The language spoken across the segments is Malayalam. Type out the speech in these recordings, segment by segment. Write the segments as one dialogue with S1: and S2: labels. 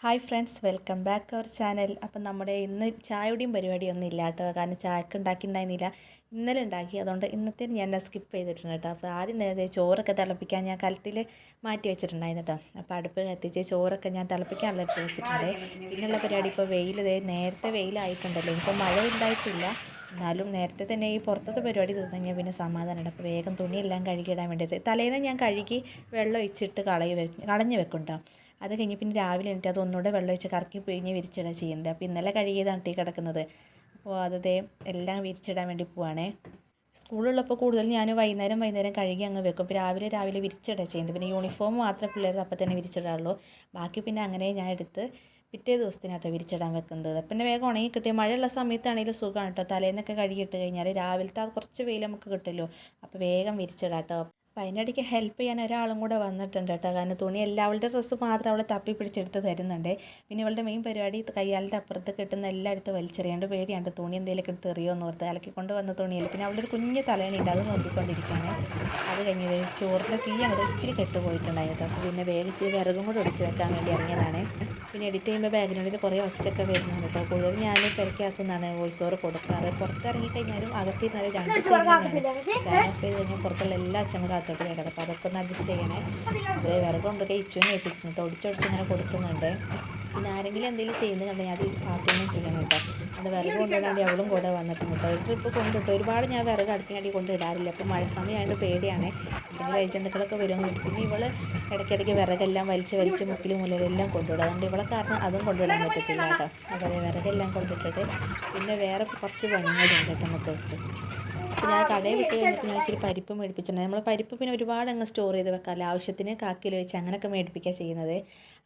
S1: Hi friends, welcome back our channel. അപ്പം നമ്മുടെ ഇന്ന് ചായയുടെയും പരിപാടിയൊന്നും ഇല്ല കേട്ടോ. കാരണം ചായക്ക് ഉണ്ടാക്കിയിട്ടുണ്ടായിരുന്നില്ല, ഇന്നലെ ഉണ്ടാക്കി. അതുകൊണ്ട് ഇന്നത്തെ ഞാൻ സ്കിപ്പ് ചെയ്തിട്ടുണ്ട് കേട്ടോ. അപ്പോൾ ആദ്യം നേരത്തെ ചോറൊക്കെ തിളപ്പിക്കാൻ ഞാൻ കലത്തിൽ മാറ്റി വെച്ചിട്ടുണ്ടായിരുന്നു കേട്ടോ. അപ്പോൾ അടുപ്പ് കത്തിച്ച് ചോറൊക്കെ ഞാൻ തിളപ്പിക്കാനുള്ള ഇട്ട് വെച്ചിട്ടുണ്ട്. പിന്നെയുള്ള പരിപാടി ഇപ്പോൾ നേരത്തെ വെയിലായിട്ടുണ്ടല്ലോ. ഇപ്പോൾ മഴ ഉണ്ടായിട്ടില്ല, എന്നാലും നേരത്തെ തന്നെ ഈ പുറത്തത്തെ പരിപാടി തീർന്നു കഴിഞ്ഞാൽ പിന്നെ സമാധാനമുണ്ട്. അപ്പോൾ വേഗം തുണിയെല്ലാം കഴുകിയിടാൻ വേണ്ടിയിട്ട് തലേന്ന് ഞാൻ കഴുകി വെള്ളം ഒഴിച്ചിട്ട് കളഞ്ഞു വെക്കും കേട്ടോ. അത് കഴിഞ്ഞ് പിന്നെ രാവിലെ എണീറ്റ് അത് ഒന്നുകൂടെ വെള്ളം ഒഴിച്ച് കറക്കി പിഴിഞ്ഞ് വിരിച്ചിടുക ചെയ്യുന്നത്. അപ്പോൾ ഇന്നലെ കഴുകിയതാണ് ടീ കിടക്കുന്നത്. അപ്പോൾ അതേ എല്ലാം വിരിച്ചിടാൻ വേണ്ടി പോവാണേ. സ്കൂളുള്ളപ്പോൾ കൂടുതൽ ഞാൻ വൈകുന്നേരം കഴുകി അങ്ങ് വെക്കും. അപ്പോൾ രാവിലെ വിരിച്ചിടുക ചെയ്യുന്നത്. പിന്നെ യൂണിഫോം മാത്രമേ പിള്ളേർ അപ്പോൾ തന്നെ വിരിച്ചിടാറുള്ളൂ. ബാക്കി പിന്നെ അങ്ങനെ ഞാൻ എടുത്ത് പിറ്റേ ദിവസത്തിനകത്ത് വിരിച്ചിടാൻ വെക്കുന്നത്. പിന്നെ വേഗം ഉണങ്ങി കിട്ടിയ മഴയുള്ള സമയത്താണെങ്കിലും സുഖമാണ് കേട്ടോ. തലേന്നൊക്കെ കഴുകിയിട്ട് കഴിഞ്ഞാൽ രാവിലത്തെ കുറച്ച് വെയിൽ നമുക്ക് കിട്ടുമല്ലോ. അപ്പോൾ വേഗം വിരിച്ചിടാം കേട്ടോ. അപ്പോൾ അതിനിടയ്ക്ക് ഹെൽപ്പ് ചെയ്യാൻ ഒരാളും കൂടെ വന്നിട്ടുണ്ട് കേട്ടോ. കാരണം തുണി അവളുടെ ഡ്രസ്സ് മാത്രം അവളെ തപ്പി പിടിച്ചെടുത്ത് തരുന്നുണ്ട്. പിന്നെ ഇവളുടെ മെയിൻ പരിപാടി കയ്യാലിൻ്റെ അപ്പുറത്ത് കിട്ടുന്ന എല്ലായിടത്തും വലിച്ചെറിയാണ്ട് പേടിയാണ്ട് തുണി എന്തെങ്കിലുമൊക്കെ എടുത്ത് എറിയുമെന്ന് ഓർത്ത് അലക്കിക്കൊണ്ട് വന്ന തുണിയല്ല. പിന്നെ അവളുടെ ഒരു കുഞ്ഞ് തലേണിയുണ്ട്, അത് നോക്കിക്കൊണ്ടിരിക്കുകയാണ്. അത് കഴിഞ്ഞത് ചോറിൻ്റെ തീ അങ്ങോട്ട് ഇച്ചിരി കെട്ടുപോയിട്ടുണ്ടായിരുന്നു. അപ്പോൾ പിന്നെ വേഗം ഇച്ചിരി വിറകും കൂടെ ഒടിച്ച് വെക്കാൻ വേണ്ടി ഇറങ്ങിയതാണ്. പിന്നെ എഡിറ്റ് ചെയ്യുമ്പോൾ ബാക്ക്ഗ്രൗണ്ടിൽ കുറേ ഒച്ചയൊക്കെ വരുന്നുണ്ട് കേട്ടോ. കൂടുതൽ ഞാൻ തിരക്കാക്കുന്നതാണ് വോയിസ് ഓവർ കൊടുക്കാറ്. പുറത്തിറങ്ങിക്കഴിഞ്ഞാലും അകത്തിരുന്നാലും രണ്ട് സൈഡിലാണ് ഫാൻ ഓഫ് ചെയ്ത് കഴിഞ്ഞാൽ പുറത്തുള്ള എല്ലാ അച്ഛനും കാത്തോട്ട് കേൾക്കാം. അപ്പോൾ അതൊക്കെ ഒന്ന് അഡ്ജസ്റ്റ് ചെയ്യണേ. അത് വിറകൊണ്ടൊക്കെ ഇച്ചുവിനെ ഏൽപ്പിച്ചിട്ടുണ്ട്, ഒടിച്ചൊടിച്ചിങ്ങനെ കൊടുക്കുന്നുണ്ട്. പിന്നെ ആരെങ്കിലും എന്തെങ്കിലും ചെയ്യുന്നത് കണ്ടെങ്കിൽ അത് പാത്തൊന്നും ചെയ്യണം കേട്ടോ. അത് വിറക് കൊണ്ടുവിടാണ്ട് അവളും കൂടെ വന്നിട്ടുണ്ട് കേട്ടോ. ഒരു ട്രിപ്പ് കൊണ്ടിട്ട് ഒരുപാട് ഞാൻ വിറക് അടുപ്പിനടി കൊണ്ടിടാറില്ല. അപ്പോൾ മഴ സമയമായതുകൊണ്ട് പേടിയാണ് എന്തെങ്കിലും അയച്ചെന്തൊക്കെ വരുമെന്ന്. പിന്നെ ഇവൾ ഇടയ്ക്കിടയ്ക്ക് വിറകെല്ലാം വലിച്ച് മുക്കിലും മുലയിലെല്ലാം കൊണ്ടുവിടും. അതുകൊണ്ട് ഇവളെ കാരണം അതും കൊണ്ടുവിടാൻ പറ്റത്തില്ല കേട്ടോ. അപ്പോൾ വിറകെല്ലാം കൊണ്ടിട്ടിട്ട് പിന്നെ വേറെ കുറച്ച് പണികളുണ്ട് കേട്ടോ നമുക്ക്. അപ്പോൾ ഞാൻ കടയിൽ വിട്ട് കഴിഞ്ഞിട്ട് ഞാൻ ഇച്ചിരി പരിപ്പ് മേടിപ്പിച്ചിട്ടുണ്ട്. നമ്മൾ പരിപ്പ് പിന്നെ ഒരുപാട് അങ്ങ് സ്റ്റോർ ചെയ്ത് വെക്കാമല്ലോ. ആവശ്യത്തിന് കാക്കിൽ വെച്ച് അങ്ങനെയൊക്കെ മേടിപ്പിക്കുക ചെയ്യുന്നത്.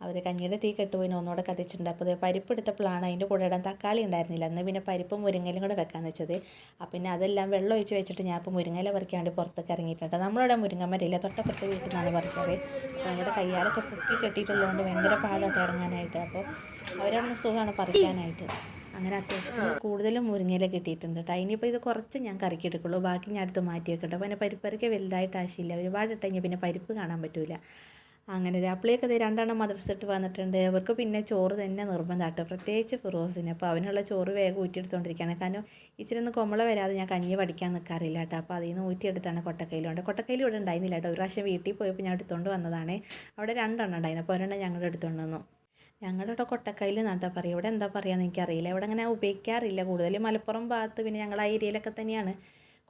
S1: അവർ കഞ്ഞിയുടെ തീ കെട്ടുപോയി ഒന്നുകൂടെ കത്തിച്ചിട്ടുണ്ട്. അപ്പോൾ പരിപ്പ് എടുത്തപ്പോഴാണ് അതിൻ്റെ കൂടെ ഇടാൻ തക്കാളി ഉണ്ടായിരുന്നില്ല. അന്ന് പിന്നെ പരിപ്പും മുരിങ്ങയിലും കൂടെ വെക്കാമെന്ന് വെച്ചത്. അപ്പോൾ പിന്നെ അതെല്ലാം വെള്ളം ഒഴിച്ച് വെച്ചിട്ട് ഞാൻ ഇപ്പോൾ മുരിങ്ങയില പറിക്കാൻ വേണ്ടി പുറത്തേക്ക് ഇറങ്ങിയിട്ടുണ്ട്. നമ്മളിവിടെ മുരിങ്ങമരയില്ല, തൊട്ടപ്പുറത്തെ വീട്ടിൽ നിന്നാണ് പറിക്കാറ്. അപ്പോൾ നമ്മുടെ കയ്യാലൊക്കെ പൊക്കി കെട്ടിയിട്ടുള്ളതുകൊണ്ട് ഭയങ്കര പാടോട്ട് ഇറങ്ങാനായിട്ട്. അപ്പോൾ അവരവിടെ സുഖമാണ് പറിക്കാനായിട്ട്. അങ്ങനെ അത്യാവശ്യം കൂടുതലും മുരിങ്ങയില കിട്ടിയിട്ടുണ്ട് കേട്ടോ. ഇനിയിപ്പോൾ ഇത് കുറച്ച് ഞാൻ കറിക്ക് എടുക്കുള്ളൂ, ബാക്കി ഞാൻ അടുത്ത് മാറ്റി വെക്കട്ടെ. അപ്പോൾ പിന്നെ പരിപ്പറിക്ക് വലുതായിട്ട് ആവശ്യമില്ല, ഒരുപാട് ഇട്ട് കഴിഞ്ഞാൽ പിന്നെ പരിപ്പ് കാണാൻ പറ്റില്ല. അങ്ങനെ അപ്പോഴേക്ക് രണ്ടെണ്ണം മദ്രസ ഇട്ട് വന്നിട്ടുണ്ട്. അവർക്ക് പിന്നെ ചോറ് തന്നെ നിർബന്ധമാട്ടോ, പ്രത്യേകിച്ച് ഫിറോസിന്. അപ്പോൾ അവനുള്ള ചോറ് വേഗം ഊറ്റിയെടുത്തുകൊണ്ടിരിക്കുകയാണ്. കാരണം ഇച്ചിരി ഒന്ന് കൊമ്മള വരാതെ ഞാൻ കഞ്ഞി പഠിക്കാൻ നിൽക്കാറില്ല കേട്ടോ. അപ്പോൾ അതിൽ നിന്ന് ഊറ്റിയെടുത്താണ് കൊട്ടക്കയിലുണ്ട്. കൊട്ടക്കയിൽ ഇവിടെ ഉണ്ടായിരുന്നില്ല കേട്ടോ. ഒരു പ്രാവശ്യം വീട്ടിൽ പോയപ്പോൾ ഞാൻ എടുത്തുകൊണ്ട് വന്നതാണ്. അവിടെ രണ്ടെണ്ണം ഉണ്ടായിരുന്നു. അപ്പോൾ ഒരെണ്ണം ഞങ്ങൾ എടുത്തുകൊണ്ട് വന്നു. ഞങ്ങളുടെ ഇവിടെ കൊട്ടക്കയിൽ നട്ടാൽ പറയും, ഇവിടെ എന്താ പറയുക എനിക്കറിയില്ല. ഇവിടെ അങ്ങനെ ഉപയോഗിക്കാറില്ല. കൂടുതൽ മലപ്പുറം ഭാഗത്ത് പിന്നെ ഞങ്ങൾ ആ ഏരിയയിലൊക്കെ തന്നെയാണ്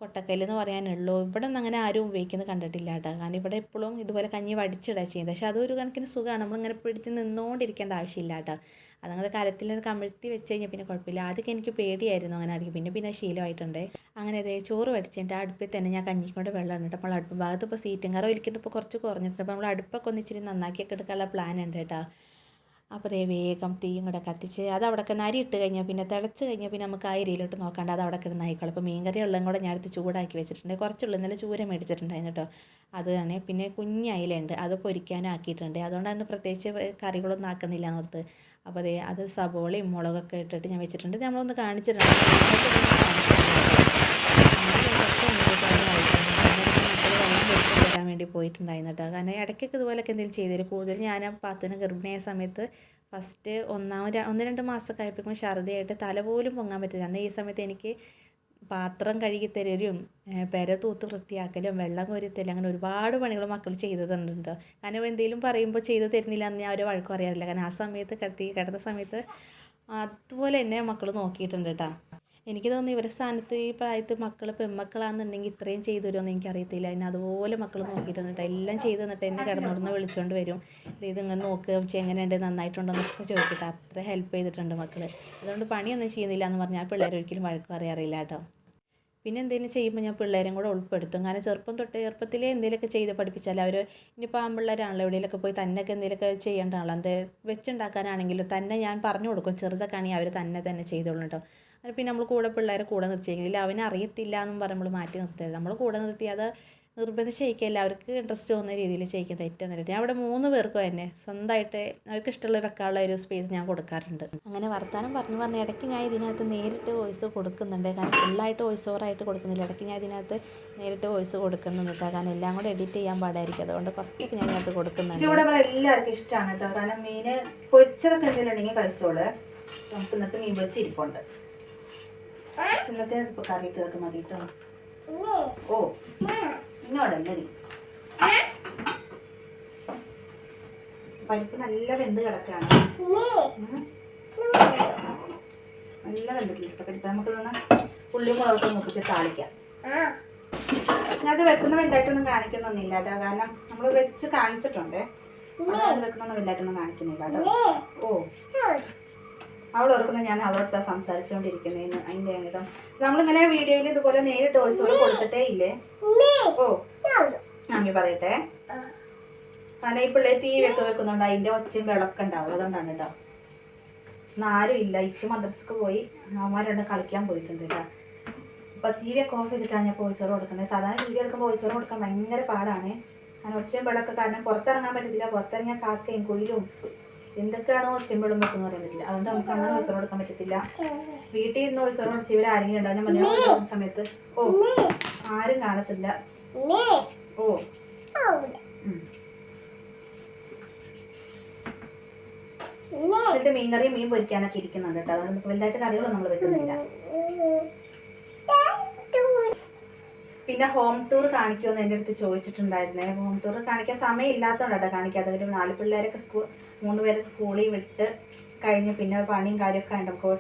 S1: കൊട്ടക്കയിൽ എന്ന് പറയാനുള്ളൂ. ഇവിടെ ഒന്നും അങ്ങനെ ആരും ഉപയോഗിക്കുന്നത് കണ്ടിട്ടില്ല കേട്ടോ. കാരണം ഇവിടെ എപ്പോഴും ഇതുപോലെ കഞ്ഞി വടിച്ചിടുക ചെയ്യുന്നത്. പക്ഷേ അതൊരു കണക്കിന് സുഖമാണ്, നമ്മളിങ്ങനെ പിടിച്ച് നിന്നുകൊണ്ടിരിക്കേണ്ട ആവശ്യമില്ല കേട്ടോ. അതങ്ങനെ കലത്തിൽ കമിഴ്ത്തി വെച്ച് കഴിഞ്ഞാൽ പിന്നെ കുഴപ്പമില്ല. ആദ്യമൊക്കെ എനിക്ക് പേടിയായിരുന്നു അങ്ങനെ അടിക്കും, പിന്നെ ശീലമായിട്ടുണ്ട്. അങ്ങനെ അതേ ചോറ് വടിച്ചിട്ട് അടുപ്പിൽ തന്നെ ഞാൻ കഞ്ഞിക്കൊണ്ട് വെള്ളം ഇട്ടിട്ട് അപ്പോൾ അടുപ്പ് ഭാഗത്ത് ഇപ്പോൾ സീറ്റും കറ ഒലിക്കിട്ട് ഇപ്പോൾ കുറച്ച് കുറഞ്ഞിട്ടുണ്ട്. അപ്പോൾ നമ്മൾ അടുപ്പൊക്കെ ഒന്ന് ഇച്ചിരി നന്നാക്കിയൊക്കെ എടുക്കാനുള്ള പ്ലാൻ ഉണ്ട് കേട്ടോ. അപ്പോൾ വേഗം തീയും കൂടെ കത്തിച്ച് അത് അവിടെ കിടന്ന് അരി ഇട്ട് കഴിഞ്ഞാൽ പിന്നെ തിളച്ച് കഴിഞ്ഞാൽ പിന്നെ നമുക്ക് ആ അരിയിലോട്ട് നോക്കാണ്ട് അത് അവിടെ കിടന്ന് ആയിക്കോളും. അപ്പോൾ മീൻകറി ഉള്ളതും കൂടെ ഞാൻ എടുത്ത് ചൂടാക്കി വെച്ചിട്ടുണ്ട്. കുറച്ചുള്ള ഇന്നലെ ചൂര മേടിച്ചിട്ടുണ്ടായിരുന്നു കേട്ടോ. അതാണ് പിന്നെ കുഞ്ഞ് അയിലുണ്ട്, അത് പൊരിക്കാനും ആക്കിയിട്ടുണ്ട്. അതുകൊണ്ടാണ് പ്രത്യേകിച്ച് കറികളൊന്നും ആക്കുന്നില്ല എന്നോർത്ത്. അപ്പോൾ അത് സബോളയും മുളകൊക്കെ ഇട്ടിട്ട് ഞാൻ വെച്ചിട്ടുണ്ട്. നമ്മളൊന്ന് കാണിച്ചിട്ടുണ്ട്. തരാൻ വേണ്ടി പോയിട്ടുണ്ടായിരുന്നു കേട്ടോ. കാരണം ഇടയ്ക്കൊക്കെ ഇതുപോലെയൊക്കെ എന്തെങ്കിലും ചെയ്തു തരും. കൂടുതൽ ഞാൻ പാത്തുവിന് ഗർഭിണിയായ സമയത്ത് ഫസ്റ്റ് 1-2 മാസമൊക്കെ ആയപ്പോഴേക്കും ഛർദിയായിട്ട് തല പോലും പൊങ്ങാൻ പറ്റില്ല. അന്ന് ഈ സമയത്ത് എനിക്ക് പാത്രം കഴുകി തരലും പെര തൂത്ത് വൃത്തിയാക്കലും വെള്ളം കോരിത്തരും അങ്ങനെ ഒരുപാട് പണികൾ മക്കൾ ചെയ്തു തന്നിട്ടുണ്ട്. കാരണം എന്തെങ്കിലും പറയുമ്പോൾ ചെയ്ത് തരുന്നില്ല എന്ന് ഞാൻ ഒരു വഴക്കും അറിയാറില്ല. കാരണം ആ സമയത്ത് കിടന്ന സമയത്ത് അതുപോലെ തന്നെ മക്കൾ നോക്കിയിട്ടുണ്ട് കേട്ടോ. എനിക്ക് തോന്നുന്നു ഇവരുടെ സ്ഥാനത്ത് ഈ പ്രായത്തിൽ മക്കൾ പെൺമക്കളാണെന്നുണ്ടെങ്കിൽ ഇത്രയും ചെയ്തു തരുമെന്ന് എനിക്കറിയത്തില്ല. എന്നെ അതുപോലെ മക്കൾ നോക്കിയിട്ടുണ്ട് കേട്ടോ. എല്ലാം ചെയ്ത് തന്നിട്ട് എന്നെ കിടന്നുടന്ന് വിളിച്ചുകൊണ്ട് വരും. ഇതിങ്ങനെ നോക്കുക എങ്ങനെയുണ്ട്, നന്നായിട്ടുണ്ടോ എന്നൊക്കെ ചോദിക്കട്ടെ. അത്ര ഹെൽപ്പ് ചെയ്തിട്ടുണ്ട് മക്കൾ. അതുകൊണ്ട് പണിയൊന്നും ചെയ്യുന്നില്ല എന്ന് പറഞ്ഞാൽ ആ പിള്ളേർ ഒരിക്കലും വഴക്കും അറിയാറില്ല കേട്ടോ. പിന്നെ എന്തെങ്കിലും ചെയ്യുമ്പോൾ ഞാൻ പിള്ളേരും കൂടെ ഉൾപ്പെടുത്തും. കാരണം ചെറുപ്പത്തിലേ എന്തെങ്കിലുമൊക്കെ ചെയ്ത് പഠിപ്പിച്ചാൽ അവർ ഇനിയിപ്പോൾ ആൺപിള്ളേരാണല്ലോ എവിടെയെങ്കിലൊക്കെ പോയി തന്നെയൊക്കെ എന്തെങ്കിലുമൊക്കെ ചെയ്യേണ്ടതാണല്ലോ. അത് വെച്ചുണ്ടാക്കാനാണെങ്കിലും തന്നെ ഞാൻ പറഞ്ഞു കൊടുക്കും. ചെറുതൊക്കെ ആണെങ്കിൽ അവർ തന്നെ ചെയ്തോളും കേട്ടോ. അത് പിന്നെ നമ്മൾ പിള്ളേരെ കൂടെ നിർത്തിയെങ്കിൽ അവനെ അറിയത്തില്ല എന്നും പറഞ്ഞ് നമ്മൾ മാറ്റി നിർത്തരുത്. നമ്മൾ കൂടെ നിർത്തി അത് നിർബന്ധിച്ച് ചെയ്യിക്കില്ല, അവർക്ക് ഇൻട്രസ്റ്റ് തോന്നുന്ന രീതിയിൽ ചെയ്യിക്കുന്നത് ഏറ്റവും നല്ലത്. ഞാൻ അവിടെ 3 പേർക്കും തന്നെ സ്വന്തമായിട്ട് അവർക്ക് ഇഷ്ടമുള്ള വെക്കാനുള്ള ഒരു സ്പേസ് ഞാൻ കൊടുക്കാറുണ്ട്. അങ്ങനെ വർത്താനം പറഞ്ഞ് ഇടയ്ക്ക് ഞാൻ ഇതിനകത്ത് നേരിട്ട് വോയിസ് കൊടുക്കുന്നുണ്ട്. കാരണം ഫുള്ളായിട്ട് വോയിസ് ഓവറായിട്ട് കൊടുക്കുന്നില്ല, ഇടയ്ക്ക് ഞാൻ ഇതിനകത്ത് നേരിട്ട് വോയിസ് കൊടുക്കുന്നുണ്ട് കേട്ടോ. കാരണം എല്ലാം കൂടെ എഡിറ്റ് ചെയ്യാൻ പാടായിരിക്കും, അതുകൊണ്ട് കുറച്ചൊക്കെ ഞാൻ ഇതിനകത്ത് കൊടുക്കുന്നുണ്ട്. ഇവിടെ എല്ലാവർക്കും ഇഷ്ടമാണ് കേട്ടോ. കാരണം മീൻ പൊരിച്ചതൊക്കെ എന്തെങ്കിലും ഉണ്ടെങ്കിൽ കഴിച്ചോളൂ. നമുക്ക് ഇന്നത്തെ മീൻ പൊരിച്ചിരിപ്പുണ്ട്. ഇന്നത്തെ ഇപ്പോൾ കറി കേൾക്ക് മതി കേട്ടോ. ഓ ഇന്നോടല്ലേ പരിപ്പ് നല്ല വെന്ത് കിടക്കുകയാണ്, നല്ല വെന്തിട്ടില്ല പരിപ്പ്. നമുക്ക് തന്നെ ഉള്ളിയും മുളകൊക്കെ മുപ്പിച്ച് താളിക്കാം. ഞാനത് വെക്കുന്ന വലുതായിട്ടൊന്നും കാണിക്കുന്നൊന്നുമില്ല കേട്ടോ. കാരണം നമ്മൾ വെച്ച് കാണിച്ചിട്ടുണ്ട്, അത് വെക്കുന്നൊന്നും വലുതായിട്ടൊന്നും കാണിക്കുന്നില്ല കേട്ടോ. ഓ അവൾ ഓർക്കുന്നത് ഞാൻ അവളോട് സംസാരിച്ചുകൊണ്ടിരിക്കുന്നതിന് അതിൻ്റെ കേട്ടോ. നമ്മളിങ്ങനെ വീഡിയോയിൽ ഇതുപോലെ നേരിട്ട് വോയിസ് കൊടുത്തിട്ടേ ഇല്ലേ. ഓ മമ്മി പറയട്ടെ. കാരണം ഈ പിള്ളേർ ടി വി ഒക്കെ വെക്കുന്നുണ്ട്, അതിൻ്റെ ഒച്ചയും വിളക്കെ ഉണ്ടാവും, അതുകൊണ്ടാണ് കേട്ടോ. ആരും ഇല്ല, ഇച്ചു മദ്രസക്ക് പോയി, അവന്മാരുണ്ട് കളിക്കാൻ പോയിട്ടുണ്ട് കേട്ടോ. അപ്പോൾ ടി വി ഒക്കെ ഓഫ് ചെയ്തിട്ടാണ് ഞാൻ വോയിസ് ഓവർ കൊടുക്കുന്നത്. സാധാരണ ടി വി എടുക്കുമ്പോൾ വോയിസ് ഓവർ കൊടുക്കാൻ ഭയങ്കര പാടാണ്. കാരണം ഒച്ചയും വിളക്കെ കാരണം പുറത്തിറങ്ങാൻ പറ്റത്തില്ല. പുറത്തിറങ്ങിയാൽ കാക്കയും കുയിലും എന്തൊക്കെയാണോ ഒച്ചമ്പളും വെക്കെന്ന് പറയാൻ പറ്റില്ല. അതുകൊണ്ട് നമുക്ക് അങ്ങനെ വോയിസ് ഓവർ കൊടുക്കാൻ പറ്റത്തില്ല. വീട്ടിൽ നിന്ന് വോയിസ് ഓവർ കൊടുത്ത് ഇവർ ആരെങ്കിലും ഉണ്ടാവും. ഞാൻ മലയാളം സമയത്ത് ഓ ആരും കാണത്തില്ല. ഓ എന്നിട്ട് മീൻകറിയും മീൻ പൊരിക്കാനൊക്കെ ഇരിക്കുന്നുണ്ട് കേട്ടോ. അതുകൊണ്ട് നമുക്ക് വലുതായിട്ട് കറികളൊന്നും നമ്മൾ വെക്കുന്നില്ല. പിന്നെ ഹോം ടൂർ കാണിക്കുമെന്ന് എൻ്റെ അടുത്ത് ചോദിച്ചിട്ടുണ്ടായിരുന്നേ. ഹോം ടൂർ കാണിക്കാൻ സമയം ഇല്ലാത്തതുകൊണ്ടാണ് കാണിക്കാതെ. ഒരു 4 പിള്ളേരൊക്കെ 3 പേരെ സ്കൂളിൽ വിട്ട് കഴിഞ്ഞ് പിന്നെ പണിയും കാര്യമൊക്കെ ഉണ്ട്, നമുക്ക്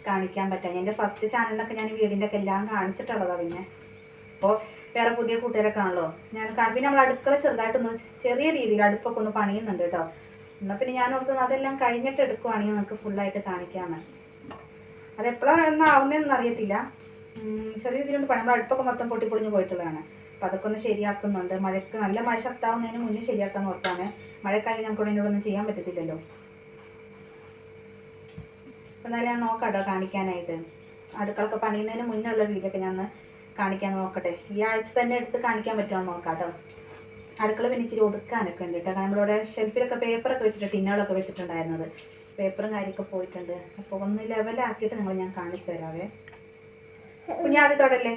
S1: കാണിക്കാൻ പറ്റാം. എൻ്റെ ഫസ്റ്റ് ചാനലിനൊക്കെ ഞാൻ വീടിൻ്റെ ഒക്കെ എല്ലാം കാണിച്ചിട്ടുള്ളതാണ്. പിന്നെ അപ്പോൾ വേറെ പുതിയ കൂട്ടുകാരൊക്കെ ആണല്ലോ ഞാൻ പിന്നെ നമ്മൾ അടുക്കള ചെറുതായിട്ടൊന്ന് ചെറിയ രീതിയിൽ അടുപ്പൊക്കെ ഒന്ന് പണിയുന്നുണ്ട് കേട്ടോ. എന്നാൽ പിന്നെ ഞാൻ ഓർത്തുന്നത് അതെല്ലാം കഴിഞ്ഞിട്ട് എടുക്കുവാണെങ്കിൽ നമുക്ക് ഫുള്ളായിട്ട് കാണിക്കാമെന്ന്. അതെപ്പോഴാണ് ആവുന്നതെന്ന് അറിയത്തില്ല. ചെറിയ രീതിയിലുണ്ട് പണി. നമ്മൾ അടുപ്പൊക്കെ മൊത്തം പൊട്ടിപ്പൊളിഞ്ഞ് പോയിട്ടുള്ളതാണ്. അപ്പോൾ അതൊക്കെ ഒന്ന് ശരിയാക്കുന്നുണ്ട്. മഴയ്ക്ക് നല്ല മഴ ശക്തമാവുന്നതിന് മുന്നേ ശരിയാക്കാമെന്ന് ഓർത്താണ്. മഴക്കാലം നമുക്ക് ഇതിനോടൊന്നും ചെയ്യാൻ പറ്റത്തില്ലല്ലോ. അപ്പോൾ എന്തായാലും ഞാൻ നോക്കാം കേട്ടോ കാണിക്കാനായിട്ട്. അടുക്കളൊക്കെ പണിയുന്നതിന് മുന്നേ ഉള്ള വീഡിയോ ഒക്കെ ഞാൻ ഒന്ന് കാണിക്കാൻ നോക്കട്ടെ. ഈ ആഴ്ച തന്നെ എടുത്ത് കാണിക്കാൻ പറ്റുമോ നോക്കാം കേട്ടോ. അടുക്കള പിന്നെ ഇച്ചിരി ഒതുക്കാനൊക്കെ ഉണ്ട് കേട്ടോ. നമ്മളിവിടെ ഷെൽഫിലൊക്കെ പേപ്പറൊക്കെ വെച്ചിട്ട് ടിന്നുകളൊക്കെ വെച്ചിട്ടുണ്ടായിരുന്നത്, പേപ്പറും കാര്യമൊക്കെ പോയിട്ടുണ്ട്. അപ്പോൾ ഒന്ന് ലെവലാക്കിയിട്ട് ഞാൻ കാണിച്ചു തരാവേ. കുഞ്ഞാ ആദ്യം തൊടല്ലേ.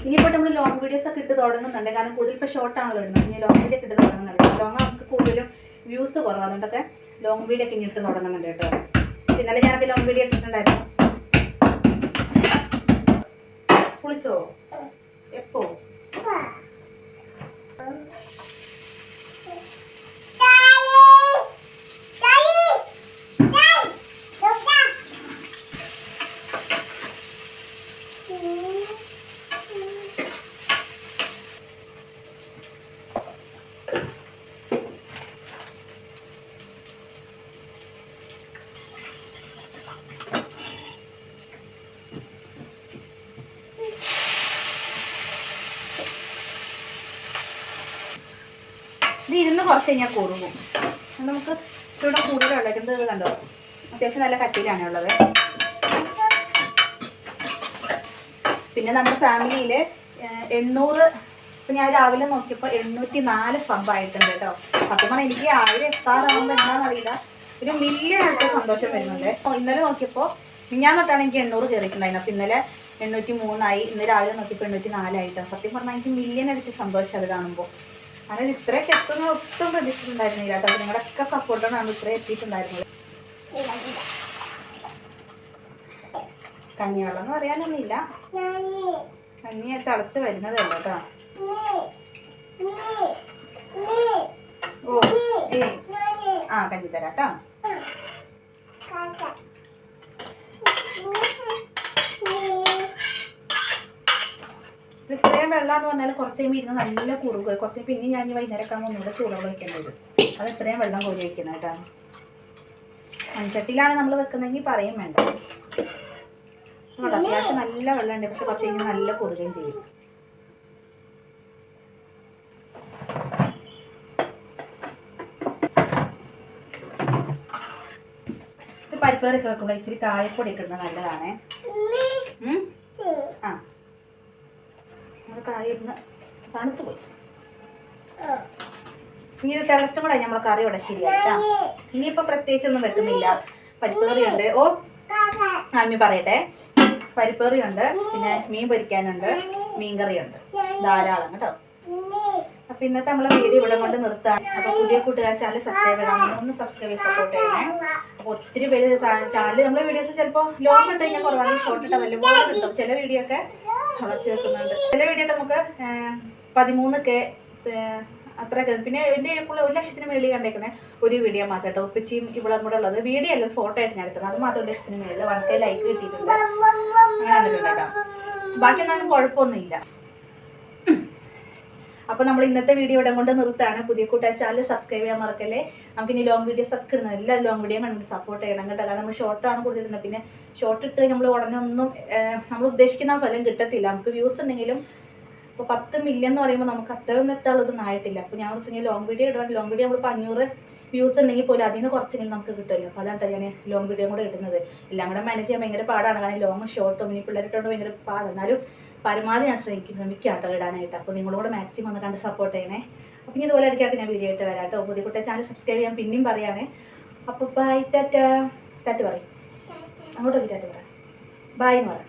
S1: ഇനിയിപ്പോൾ നമ്മൾ ലോങ് വീഡിയോസ് ഒക്കെ ഇട്ട് തുടങ്ങുന്നുണ്ട്. കാരണം കൂടുതൽ ഇപ്പോൾ ഷോർട്ടാണല്ലോ ഇടുന്നത്. ഇനി ലോങ് വീഡിയോ ഒക്കെ ഇട്ട് തുടങ്ങുന്നുണ്ട്. ലോങ് നമുക്ക് കൂടുതലും വ്യൂസ് കുറവ്, അതുകൊണ്ടൊക്കെ ലോങ് വീഡിയോ ഒക്കെ ഇനി ഇട്ട് തുടങ്ങുന്നുണ്ട് കേട്ടോ. ഇന്നലെ ഞാനൊക്കെ ലോങ് വീഡിയോ ഇട്ടിട്ടുണ്ടായിരുന്നു. കുളിച്ചോ? എപ്പോ? ഇത് ഇരുന്ന് കുറച്ച് കഴിഞ്ഞാൽ കുറുങ്ങും. നമുക്ക് ചൂടെ കൂടുതലുള്ള ഇത് കണ്ടോ, അത്യാവശ്യം നല്ല കട്ടിയിലാണ് ഉള്ളത്. പിന്നെ നമ്മുടെ ഫാമിലിയിൽ 800, ഇപ്പം ഞാൻ രാവിലെ നോക്കിയപ്പോൾ 804 സബ്ബായിട്ടുണ്ട് കേട്ടോ. സത്യം പറഞ്ഞാൽ എനിക്ക് 1000 എത്താറാകുമ്പോൾ എന്താണെന്നറിയില്ല, ഒരു മില്യൺ ആയിട്ട് സന്തോഷം വരുന്നുണ്ട്. ഇന്നലെ നോക്കിയപ്പോൾ ഞാൻ തൊട്ടാണ് എനിക്ക് 800 കയറിയിട്ടുണ്ടായിരുന്നു. അപ്പോൾ ഇന്നലെ 803 ഇന്ന് രാവിലെ നോക്കിയപ്പോൾ 804 ആയിട്ടോ. സത്യം പറഞ്ഞാൽ എനിക്ക് മില്യൺ അടിച്ച് സന്തോഷം അത് കാണുമ്പോൾ. അങ്ങനെ ഇത്രയൊക്കെ എത്തുന്ന ഒട്ടും പ്രതീക്ഷിച്ചിട്ടുണ്ടായിരുന്നില്ല കേട്ടോ. അപ്പോൾ നിങ്ങളുടെയൊക്കെ സപ്പോർട്ടാണ് ഇത്രയും എത്തിയിട്ടുണ്ടായിരുന്നത്. കഞ്ഞിവെള്ളം എന്ന് പറയാനൊന്നുമില്ല, കഞ്ഞി തിളച്ച് വരുന്നതേ ഉള്ളൂ കേട്ടോ. ഓ ആ കഞ്ഞി തരാം കേട്ടോ. ഇത്രയും വെള്ളം എന്ന് പറഞ്ഞാൽ കുറച്ച് കഴിയുമ്പോൾ ഇരുന്ന് നല്ല കുറുകുക. കുറച്ച് പിന്നെ ഞാൻ വൈകുന്നേരം ആകുമ്പോൾ ഒന്നുകൂടെ ചൂടുവെള്ളം വയ്ക്കേണ്ടത്. അത് ഇത്രയും വെള്ളം കോരി വയ്ക്കുന്നത് കേട്ടോ. മൺചട്ടിയിലാണ് നമ്മൾ വെക്കുന്നതെങ്കിൽ പറയും വേണ്ട. അത്യാവശ്യം നല്ല വെള്ളമുണ്ട്, പക്ഷെ കുറച്ച് കഴിഞ്ഞാൽ നല്ല കുറുകയും ചെയ്യും. പരിപ്പേറൊക്കെ വെക്കുമ്പോൾ ഇച്ചിരി കായപ്പൊടി ഇടുന്നത് നല്ലതാണേ. ആ നമ്മൾ കായ ഇരുന്ന് തണുത്ത് പോയി. ഇനി ഇത് തിളച്ചും കൂടെ നമ്മൾ കറി ഇവിടെ ശരിയായിട്ടാ. ഇനിയിപ്പോൾ പ്രത്യേകിച്ചൊന്നും വെക്കുന്നില്ല. പരിപ്പേറിയുണ്ട്. ഓ അമ്മി പറയട്ടെ, പരിപ്പേറിയുണ്ട്, പിന്നെ മീൻ പൊരിക്കാനുണ്ട്, മീൻകറിയുണ്ട്, ധാരാളം കേട്ടോ. അപ്പോൾ ഇന്നത്തെ നമ്മളെ വീഡിയോ ഇവിടെ കൊണ്ട് നിർത്താണ്. അപ്പോൾ പുതിയ കൂട്ടുകാർ ചാനൽ സബ്സ്ക്രൈബ് ചെയ്യണം, ഒന്ന് സബ്സ്ക്രൈബ് ചെയ്ത് സപ്പോർട്ട് ചെയ്യണേ. അപ്പോൾ ഒത്തിരി പേര് ചാനൽ നമ്മളെ വീഡിയോസ് ചിലപ്പോൾ ലോങ് ഇട്ട് കഴിഞ്ഞാൽ കുറവാണ്, ഷോർട്ട് ഇട്ടാൽ നല്ലപോലെ കിട്ടും. ചില വീഡിയോ ഒക്കെ വളച്ച് വെക്കുന്നുണ്ട്. ചില വീഡിയോ ഒക്കെ നമുക്ക് 13K അത്രയൊക്കെ. പിന്നെ എൻ്റെ 1,00,000 മേളിൽ കണ്ടേക്കുന്നത് ഒരു വീഡിയോ മാത്രം കേട്ടോ. ഉപ്പച്ചിയും ഇവിടെ കൂടെ ഉള്ളത് വീഡിയോ അല്ല, ഫോട്ടോ ആയിട്ട് ഞാൻ എടുത്തത്. അത് മാത്രം 1,00,000 മേളിൽ 1K ലൈക്ക് കിട്ടിയിട്ടുണ്ട്. അങ്ങനെ വന്നിട്ടുണ്ട് കേട്ടോ. ബാക്കി എന്നാലും കുഴപ്പമൊന്നുമില്ല. അപ്പോൾ നമ്മൾ ഇന്നത്തെ വീഡിയോ ഇവിടെ കൊണ്ട് നിർത്താണ്. പുതിയ കൂട്ടുകാർ ചാനൽ സബ്സ്ക്രൈബ് ചെയ്യാൻ മറക്കല്ലേ. നമുക്ക് ഇനി ലോങ് വീഡിയോസ് ഒക്കെ ഇടുന്നത് എല്ലാ ലോങ് വീഡിയോ കണ്ട് സപ്പോർട്ട് ചെയ്യണം കേട്ടോ. കാരണം നമ്മൾ ഷോർട്ടാണ് കൂടുതലിടുന്നത്. പിന്നെ ഷോർട്ട് ഇട്ട് നമ്മൾ ഉടനെ ഒന്നും നമ്മൾ ഉദ്ദേശിക്കുന്ന ഫലം കിട്ടത്തില്ല. നമുക്ക് വ്യൂസ് ഉണ്ടെങ്കിലും ഇപ്പോൾ 10 മില്യൺ എന്ന് പറയുമ്പോൾ നമുക്ക് അത്രയൊന്നും എത്താനുള്ളതൊന്നും ആയിട്ടില്ല. അപ്പോൾ ഞാൻ ഓർത്ത് ലോങ് വീഡിയോ ഇടുവാൻ, ലോങ് വീഡിയോ നമ്മൾ 500 വ്യൂസ് ഉണ്ടെങ്കിൽ പോലും അതിൽ നിന്ന് കുറച്ചെങ്കിലും നമുക്ക് കിട്ടുമല്ലോ. അപ്പോൾ അതാണ് ഞാൻ ലോങ് വീഡിയോ കൂടെ ഇടുന്നത്. എല്ലാം കൂടെ മാനേജ് ചെയ്യാൻ ഭയങ്കര പാടാണ്. കാരണം ലോങ്ങും ഷോർട്ടും ഇനി പിള്ളേരിട്ടോണ്ട് ഭയങ്കര പാടാണ്. എന്നാലും പരമാവധി ഞാൻ ശ്രമിക്കാട്ടോ ഇടാനായിട്ട്. അപ്പോൾ നിങ്ങളോട് മാക്സിമം ഒന്ന് കണ്ട് സപ്പോർട്ട് ചെയ്യണേ. അപ്പോൾ ഇനി ഇതുപോലെ ഇടയ്ക്കായിട്ട് ഞാൻ വീഡിയോ ആയിട്ട് വരാം കേട്ടോ. പുതിയ കുട്ടിയെ ചാനൽ സബ്സ്ക്രൈബ് ചെയ്യാൻ പിന്നെയും പറയുകയാണേ. അപ്പോൾ ബൈ, ടാറ്റ. ടാറ്റ പറയും അങ്ങോട്ടൊക്കെ, ടാറ്റ പറ, ബൈ എന്ന് പറ.